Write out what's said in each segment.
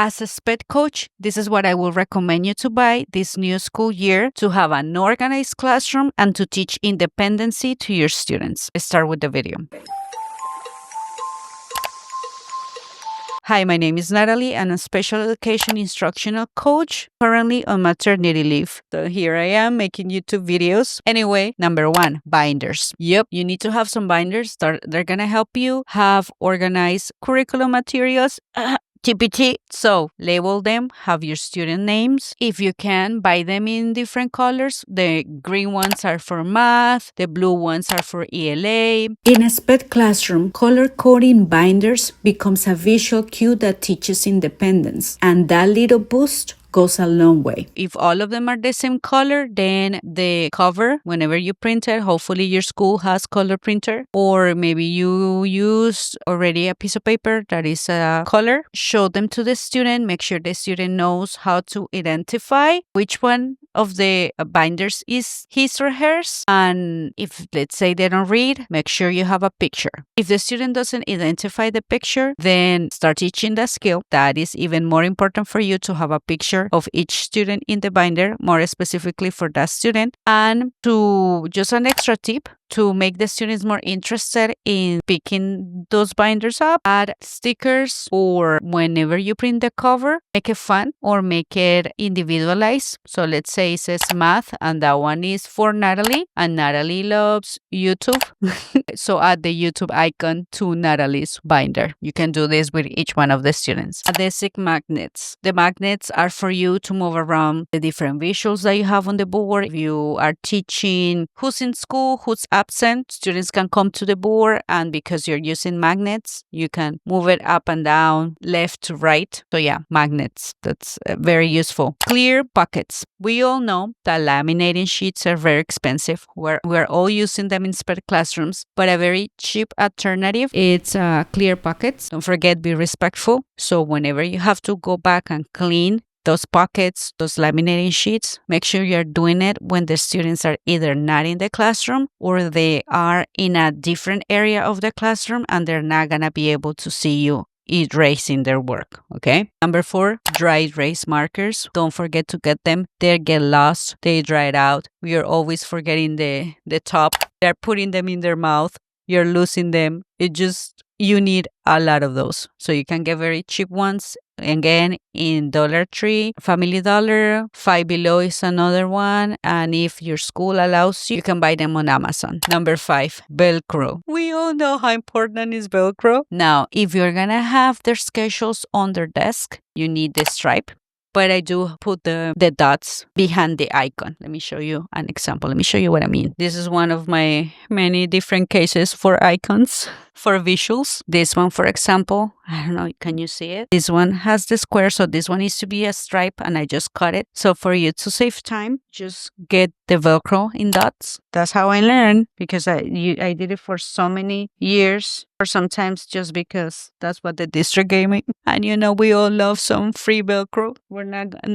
As a SPED coach, this is what I will recommend you to buy this new school year to have an organized classroom and to teach independency to your students. Let's start with the video. Hi, my name is Nataly. I'm a special education instructional coach, currently on maternity leave. So here I am making YouTube videos. Anyway, number 1, binders. Yep, you need to have some binders. They're going to help you have organized curriculum materials. TPT. So label them, have your student names. If you can, buy them in different colors. The green ones are for math, the blue ones are for ELA. In a SPED classroom, color coding binders becomes a visual cue that teaches independence, and that little boost goes a long way. If all of them are the same color, then the cover, whenever you print it, hopefully your school has color printer, or maybe you use already a piece of paper that is a color. Show them to the student. Make sure the student knows how to identify which one of the binders is his or hers. And if, let's say, they don't read, make sure you have a picture. If the student doesn't identify the picture, then start teaching the skill. That is even more important for you to have a picture of each student in the binder, more specifically for that student. And to just an extra tip, to make the students more interested in picking those binders up, add stickers, or whenever you print the cover, make it fun or make it individualized. So let's say it says math, and that one is for Nataly, and Nataly loves YouTube. So add the YouTube icon to Nataly's binder. You can do this with each one of the students. Adhesive magnets. The magnets are for you to move around the different visuals that you have on the board. If you are teaching who's in school, who's absent, students can come to the board, and because you're using magnets, you can move it up and down, left to right. So yeah, magnets. That's very useful. Clear pockets. We all know that laminating sheets are very expensive. We're all using them in SPED classrooms, but a very cheap alternative, it's clear pockets. Don't forget, be respectful. So whenever you have to go back and clean those pockets, those laminating sheets, make sure you're doing it when the students are either not in the classroom or they are in a different area of the classroom and they're not going to be able to see you erasing their work. Okay. Number 4, dry erase markers. Don't forget to get them. They get lost. They dried out. We are always forgetting the top. They're putting them in their mouth. You're losing them. You need a lot of those. So you can get very cheap ones. Again, in Dollar Tree, Family Dollar, Five Below is another one. And if your school allows you, you can buy them on Amazon. Number 5, Velcro. We all know how important is Velcro. Now, if you're going to have their schedules on their desk, you need the stripe. But I do put the dots behind the icon. Let me show you an example. Let me show you what I mean. This is one of my many different cases for icons, for visuals. This one, for example, I don't know, can you see it? This one has the square, so this one needs to be a stripe, and I just cut it. So for you to save time, just get the Velcro in dots. That's how I learned, because I did it for so many years, or sometimes just because that's what the district gave me. And we all love some free Velcro.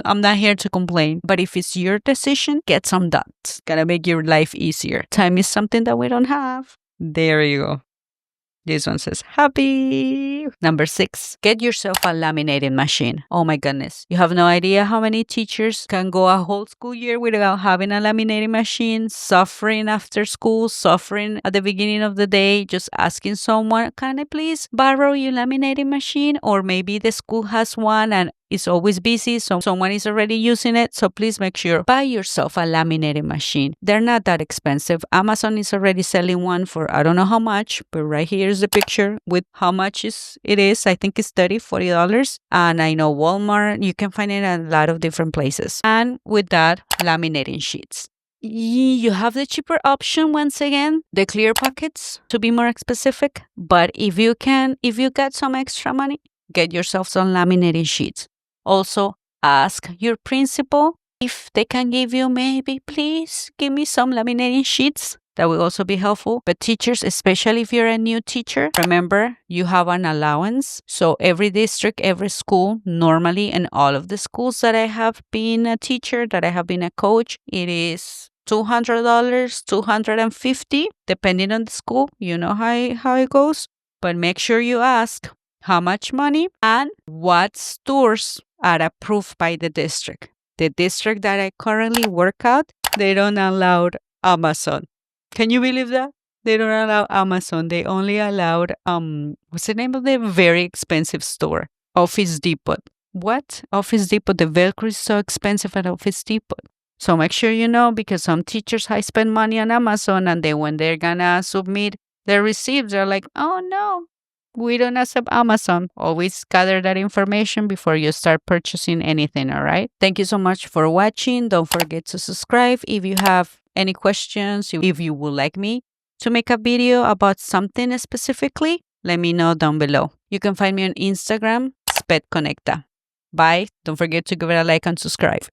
I'm not here to complain, but if it's your decision, get some dots. Gotta make your life easier. Time is something that we don't have. There you go. This one says happy. Number 6, get yourself a laminating machine. Oh my goodness. You have no idea how many teachers can go a whole school year without having a laminating machine, suffering after school, suffering at the beginning of the day, just asking someone, can I please borrow your laminating machine? Or maybe the school has one and it's always busy, so someone is already using it. So please make sure, buy yourself a laminating machine. They're not that expensive. Amazon is already selling one for I don't know how much, but right here is the picture with how much it is. I think it's $30-$40. And I know Walmart, you can find it at a lot of different places. And with that, laminating sheets. You have the cheaper option, once again, the clear pockets, to be more specific. But if you got some extra money, get yourself some laminating sheets. Also, ask your principal if they can give you, maybe, please give me some laminating sheets. That will also be helpful. But teachers, especially if you're a new teacher, remember you have an allowance. So every district, every school, normally, and all of the schools that I have been a teacher, that I have been a coach, it is $200, $250, depending on the school. You know how it goes. But make sure you ask. how much money, and what stores are approved by the district. The district that I currently work at, they don't allow Amazon. Can you believe that? They don't allow Amazon. They only allowed, what's the name of the very expensive store? Office Depot. What? Office Depot. The Velcro is so expensive at Office Depot. So make sure you know, because some teachers spend money on Amazon, and then when they're gonna submit their receipts, they're like, oh no, we don't accept Amazon. Always gather that information before you start purchasing anything, all right? Thank you so much for watching. Don't forget to subscribe. If you have any questions, if you would like me to make a video about something specifically, let me know down below. You can find me on Instagram, SPED Connecta. Bye. Don't forget to give it a like and subscribe.